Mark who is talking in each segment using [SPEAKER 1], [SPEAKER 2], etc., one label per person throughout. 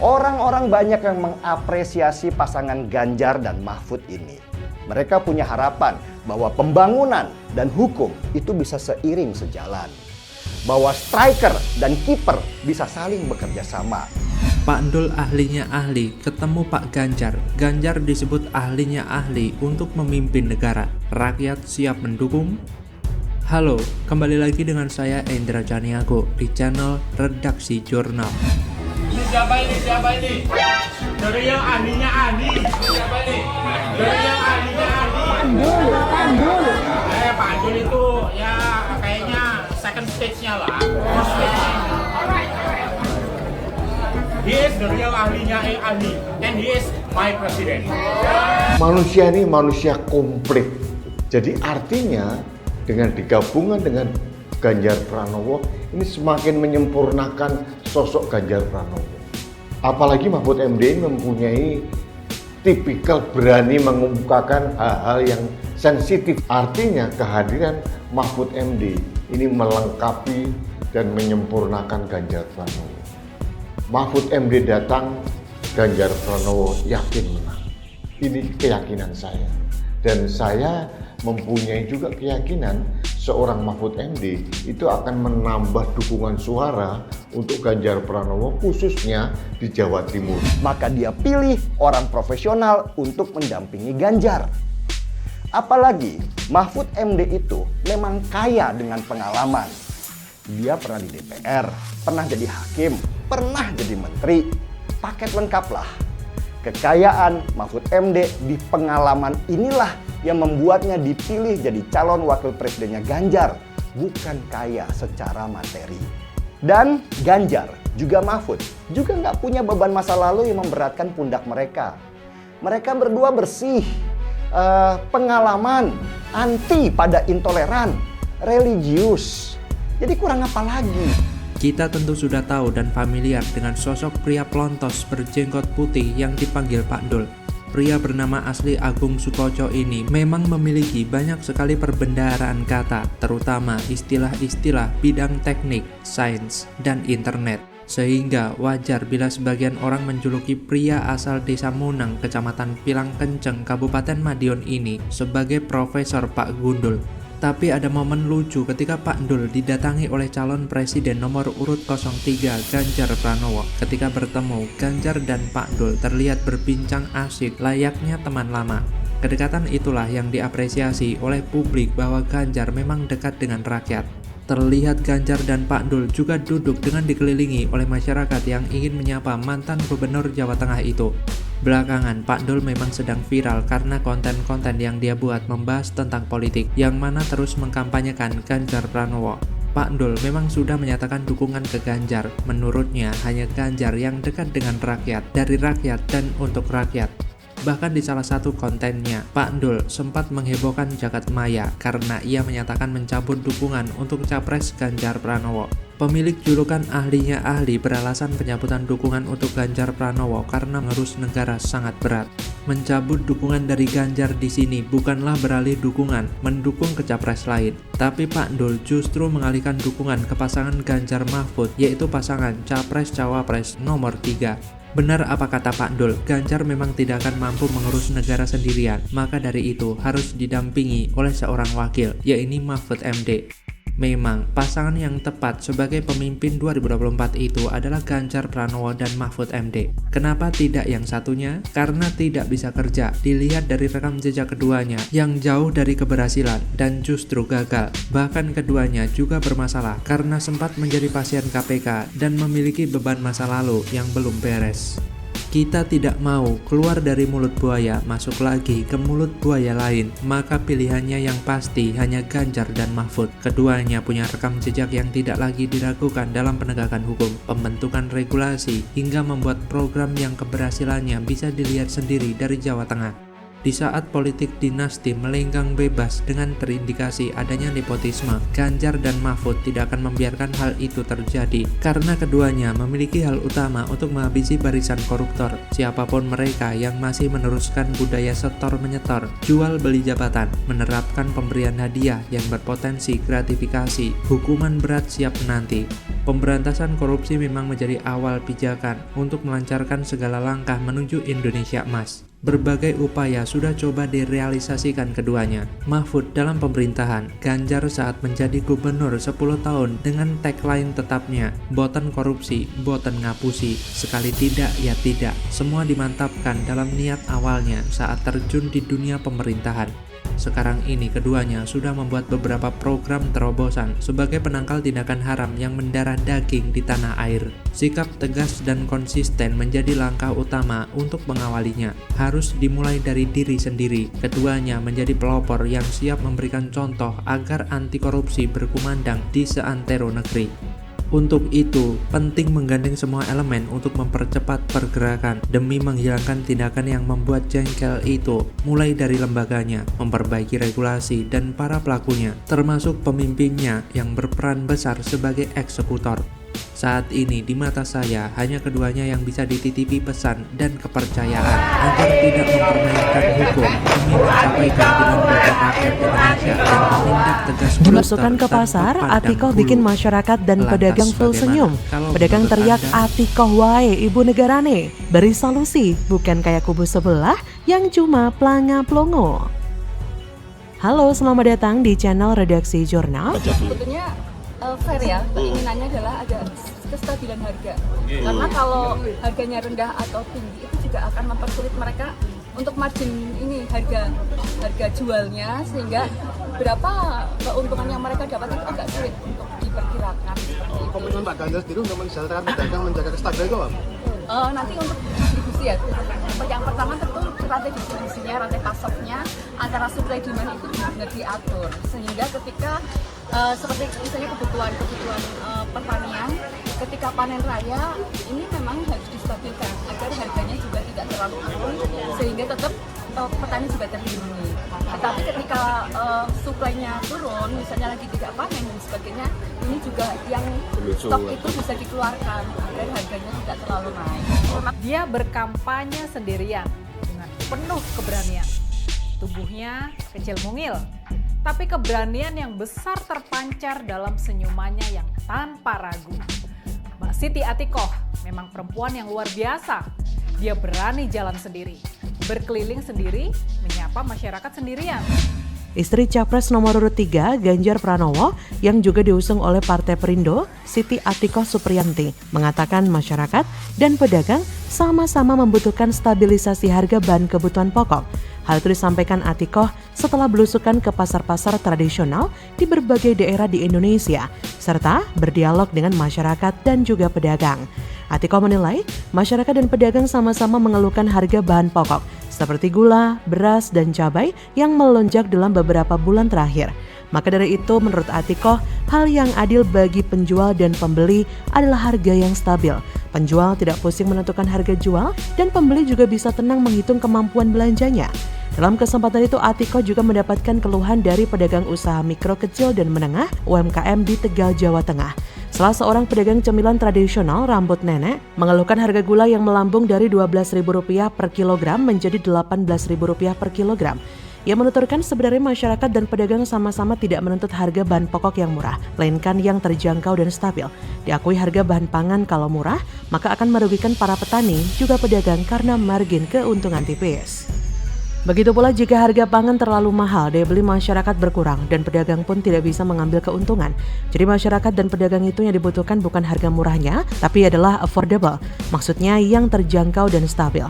[SPEAKER 1] Orang-orang banyak yang mengapresiasi pasangan Ganjar dan Mahfud ini. Mereka punya harapan bahwa pembangunan dan hukum itu bisa seiring sejalan. Bahwa striker dan kiper bisa saling bekerja sama.
[SPEAKER 2] Pak Dul ahlinya ahli, ketemu Pak Ganjar. Ganjar disebut ahlinya ahli untuk memimpin negara. Rakyat siap mendukung? Halo, kembali lagi dengan saya Endra Janiago di channel Redaksi Jurnal.
[SPEAKER 3] Ini siapa ini? Siapa ini? Dari yang ahlinya ahli. Ini siapa ini? Dari yang ahlinya ahli. Pandul. Pandul itu ya kayaknya second stage-nya lah. First stage-nya. He is the real ahlinya ahli. And he is my president.
[SPEAKER 4] Manusia ini manusia komplit. Jadi artinya dengan digabungan dengan Ganjar Pranowo ini semakin menyempurnakan sosok Ganjar Pranowo. Apalagi Mahfud MD mempunyai tipikal berani mengemukakan hal-hal yang sensitif. Artinya kehadiran Mahfud MD ini melengkapi dan menyempurnakan Ganjar Pranowo. Mahfud MD datang, Ganjar Pranowo yakin menang. Ini keyakinan saya. Dan saya mempunyai juga keyakinan seorang Mahfud MD itu akan menambah dukungan suara untuk Ganjar Pranowo khususnya di Jawa Timur.
[SPEAKER 1] Maka dia pilih orang profesional untuk mendampingi Ganjar. Apalagi Mahfud MD itu memang kaya dengan pengalaman. Dia pernah di DPR, pernah jadi hakim, pernah jadi menteri. Paket lengkap lah. Kekayaan Mahfud MD di pengalaman inilah yang membuatnya dipilih jadi calon wakil presidennya Ganjar, bukan kaya secara materi. Dan Ganjar juga Mahfud juga nggak punya beban masa lalu yang memberatkan pundak mereka. Mereka berdua bersih, pengalaman, anti pada intoleran, religius. Jadi kurang apa lagi?
[SPEAKER 2] Kita tentu sudah tahu dan familiar dengan sosok pria pelontos berjenggot putih yang dipanggil Pak Dul. Pria bernama asli Agung Sukoco ini memang memiliki banyak sekali perbendaharaan kata, terutama istilah-istilah bidang teknik, sains, dan internet. Sehingga wajar bila sebagian orang menjuluki pria asal desa Munang, kecamatan Pilang Kenceng, Kabupaten Madiun ini sebagai Profesor Pak Gundul. Tapi ada momen lucu ketika Pak Dul didatangi oleh calon presiden nomor urut 03 Ganjar Pranowo. Ketika bertemu, Ganjar dan Pak Dul terlihat berbincang asik layaknya teman lama. Kedekatan itulah yang diapresiasi oleh publik bahwa Ganjar memang dekat dengan rakyat. Terlihat Ganjar dan Pak Dul juga duduk dengan dikelilingi oleh masyarakat yang ingin menyapa mantan gubernur Jawa Tengah itu. Belakangan Pak Dul memang sedang viral karena konten-konten yang dia buat membahas tentang politik yang mana terus mengkampanyekan Ganjar Pranowo. Pak Dul memang sudah menyatakan dukungan ke Ganjar. Menurutnya hanya Ganjar yang dekat dengan rakyat, dari rakyat dan untuk rakyat. Bahkan di salah satu kontennya, Pak Dul sempat menghebohkan jagat maya karena ia menyatakan mencabut dukungan untuk capres Ganjar Pranowo. Pemilik julukan ahlinya ahli beralasan pencabutan dukungan untuk Ganjar Pranowo karena mengurus negara sangat berat. Mencabut dukungan dari Ganjar di sini bukanlah beralih dukungan mendukung ke capres lain, tapi Pak Dul justru mengalihkan dukungan ke pasangan Ganjar Mahfud, yaitu pasangan capres-cawapres nomor 3. Benar apa kata Pak Dul, Ganjar memang tidak akan mampu mengurus negara sendirian, maka dari itu harus didampingi oleh seorang wakil, yaitu Mahfud MD. Memang pasangan yang tepat sebagai pemimpin 2024 itu adalah Ganjar Pranowo dan Mahfud MD. Kenapa tidak yang satunya? Karena tidak bisa kerja. Dilihat dari rekam jejak keduanya yang jauh dari keberhasilan dan justru gagal. Bahkan keduanya juga bermasalah karena sempat menjadi pasien KPK dan memiliki beban masa lalu yang belum beres. Kita tidak mau keluar dari mulut buaya masuk lagi ke mulut buaya lain, maka pilihannya yang pasti hanya Ganjar dan Mahfud. Keduanya punya rekam jejak yang tidak lagi diragukan dalam penegakan hukum, pembentukan regulasi, hingga membuat program yang keberhasilannya bisa dilihat sendiri dari Jawa Tengah. Di saat politik dinasti melenggang bebas dengan terindikasi adanya nepotisme, Ganjar dan Mahfud tidak akan membiarkan hal itu terjadi karena keduanya memiliki hal utama untuk menghabisi barisan koruptor, siapapun mereka yang masih meneruskan budaya setor-menyetor, jual beli jabatan, menerapkan pemberian hadiah yang berpotensi gratifikasi, hukuman berat siap menanti. Pemberantasan korupsi memang menjadi awal pijakan untuk melancarkan segala langkah menuju Indonesia Emas. Berbagai upaya sudah coba direalisasikan keduanya. Mahfud dalam pemerintahan, Ganjar saat menjadi gubernur 10 tahun dengan tagline tetapnya, "Boten korupsi, boten ngapusi, sekali tidak ya tidak." Semua dimantapkan dalam niat awalnya saat terjun di dunia pemerintahan. Sekarang ini keduanya sudah membuat beberapa program terobosan sebagai penangkal tindakan haram yang mendarah daging di tanah air. Sikap tegas dan konsisten menjadi langkah utama untuk mengawalinya. Harus dimulai dari diri sendiri. Keduanya menjadi pelopor yang siap memberikan contoh agar anti korupsi berkumandang di seantero negeri. Untuk itu, penting menggandeng semua elemen untuk mempercepat pergerakan demi menghilangkan tindakan yang membuat jengkel itu, mulai dari lembaganya, memperbaiki regulasi dan para pelakunya, termasuk pemimpinnya yang berperan besar sebagai eksekutor. Saat ini di mata saya hanya keduanya yang bisa dititipi pesan dan kepercayaan agar tidak mempermainkan hukum demi mencapai keadilan bagi rakyat Indonesia dan menindak tegas
[SPEAKER 5] Dimasukkan ke pasar, Atikoh bikin masyarakat dan pedagang full senyum. Pedagang teriak, "Atikoh wae ibu negarane, beri solusi, bukan kayak kubu sebelah yang cuma planga-plongo." Halo, selamat datang di channel Redaksi Jurnal.
[SPEAKER 6] Sebetulnya fair ya, keinginannya adalah ada kestabilan harga. Karena kalau harganya rendah atau tinggi itu juga akan mempersulit mereka untuk margin ini harga jualnya, sehingga berapa keuntungan yang mereka dapat itu agak sulit untuk diperkirakan.
[SPEAKER 7] Komitmen Pak Ganjar sendiri untuk mensejahterakan pedagang menjaga kestabilan itu, Pak?
[SPEAKER 6] Nanti untuk distribusi ya. Yang pertama tentu rantai distribusinya, rantai pasoknya antara supply demand itu benar diatur, sehingga ketika seperti misalnya kebutuhan pertanian, ketika panen raya ini memang harus distabilkan agar harganya juga tidak terlalu turun, sehingga tetap petani juga terlindungi. Tetapi ketika suplainya turun, misalnya lagi tidak panen dan sebagainya, ini juga yang stok itu bisa dikeluarkan agar harganya tidak terlalu naik.
[SPEAKER 8] Dia berkampanye sendirian dengan penuh keberanian. Tubuhnya kecil mungil, tapi keberanian yang besar terpancar dalam senyumannya yang tanpa ragu. Mbak Siti Atikoh memang perempuan yang luar biasa. Dia berani jalan sendiri, berkeliling sendiri, menyapa masyarakat sendirian.
[SPEAKER 5] Istri Capres nomor urut 3, Ganjar Pranowo, yang juga diusung oleh Partai Perindo, Siti Atikoh Supriyanti, mengatakan masyarakat dan pedagang sama-sama membutuhkan stabilisasi harga bahan kebutuhan pokok. Hal itu disampaikan Atikoh setelah belusukan ke pasar-pasar tradisional di berbagai daerah di Indonesia, serta berdialog dengan masyarakat dan juga pedagang. Atikoh menilai masyarakat dan pedagang sama-sama mengeluhkan harga bahan pokok seperti gula, beras, dan cabai yang melonjak dalam beberapa bulan terakhir. Maka dari itu, menurut Atikoh, hal yang adil bagi penjual dan pembeli adalah harga yang stabil. Penjual tidak pusing menentukan harga jual dan pembeli juga bisa tenang menghitung kemampuan belanjanya. Dalam kesempatan itu, Atikoh juga mendapatkan keluhan dari pedagang usaha mikro, kecil, dan menengah UMKM di Tegal, Jawa Tengah. Salah seorang pedagang cemilan tradisional rambut nenek mengeluhkan harga gula yang melambung dari Rp12.000 per kilogram menjadi Rp18.000 per kilogram. Ia menuturkan sebenarnya masyarakat dan pedagang sama-sama tidak menuntut harga bahan pokok yang murah, melainkan yang terjangkau dan stabil. Diakui harga bahan pangan kalau murah, maka akan merugikan para petani juga pedagang karena margin keuntungan tipis. Begitu pula jika harga pangan terlalu mahal, daya beli masyarakat berkurang dan pedagang pun tidak bisa mengambil keuntungan. Jadi masyarakat dan pedagang itu yang dibutuhkan bukan harga murahnya, tapi adalah affordable, maksudnya yang terjangkau dan stabil.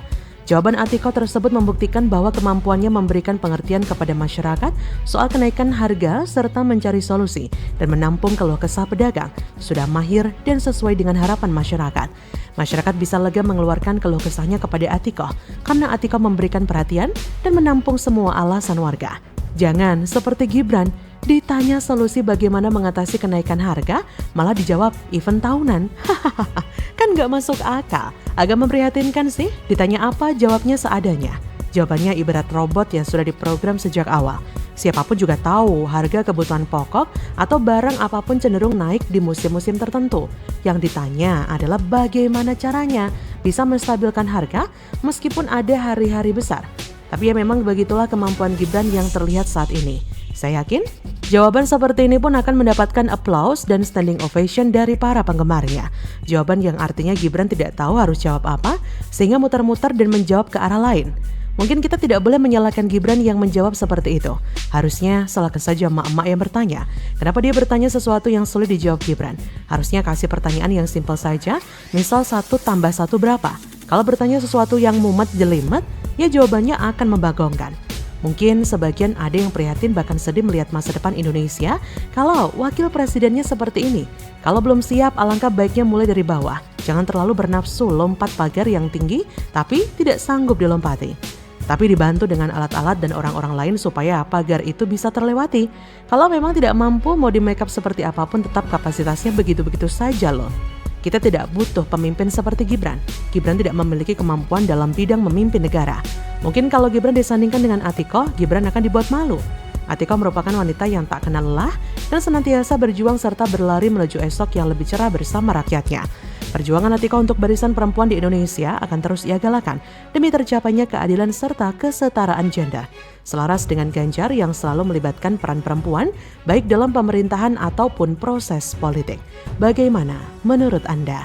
[SPEAKER 5] Jawaban Atikoh tersebut membuktikan bahwa kemampuannya memberikan pengertian kepada masyarakat soal kenaikan harga serta mencari solusi dan menampung keluh kesah pedagang sudah mahir dan sesuai dengan harapan masyarakat. Masyarakat bisa lega mengeluarkan keluh kesahnya kepada Atikoh karena Atikoh memberikan perhatian dan menampung semua alasan warga. Jangan seperti Gibran, ditanya solusi bagaimana mengatasi kenaikan harga, malah dijawab event tahunan. Kan gak masuk akal. Agak memprihatinkan sih, ditanya apa jawabnya seadanya. Jawabannya ibarat robot yang sudah diprogram sejak awal. Siapapun juga tahu harga kebutuhan pokok atau barang apapun cenderung naik di musim-musim tertentu. Yang ditanya adalah bagaimana caranya bisa menstabilkan harga meskipun ada hari-hari besar. Tapi ya memang begitulah kemampuan Gibran yang terlihat saat ini. Saya yakin jawaban seperti ini pun akan mendapatkan applause dan standing ovation dari para penggemarnya. Jawaban yang artinya Gibran tidak tahu harus jawab apa, sehingga muter-muter dan menjawab ke arah lain. Mungkin kita tidak boleh menyalahkan Gibran yang menjawab seperti itu. Harusnya salahkan saja emak-emak yang bertanya. Kenapa dia bertanya sesuatu yang sulit dijawab Gibran? Harusnya kasih pertanyaan yang simpel saja, misal 1 tambah 1 berapa? Kalau bertanya sesuatu yang mumet jelimet, ya jawabannya akan membagongkan. Mungkin sebagian ada yang prihatin bahkan sedih melihat masa depan Indonesia kalau wakil presidennya seperti ini. Kalau belum siap, alangkah baiknya mulai dari bawah. Jangan terlalu bernafsu lompat pagar yang tinggi tapi tidak sanggup dilompati. Tapi dibantu dengan alat-alat dan orang-orang lain supaya pagar itu bisa terlewati. Kalau memang tidak mampu mau di make up seperti apapun, tetap kapasitasnya begitu-begitu saja loh. Kita tidak butuh pemimpin seperti Gibran. Gibran tidak memiliki kemampuan dalam bidang memimpin negara. Mungkin kalau Gibran disandingkan dengan Atiko, Gibran akan dibuat malu. Atiko merupakan wanita yang tak kenal lelah dan senantiasa berjuang serta berlari menuju esok yang lebih cerah bersama rakyatnya. Perjuangan Atiko untuk barisan perempuan di Indonesia akan terus ia galakan demi tercapainya keadilan serta kesetaraan gender. Selaras dengan Ganjar yang selalu melibatkan peran perempuan baik dalam pemerintahan ataupun proses politik. Bagaimana menurut Anda?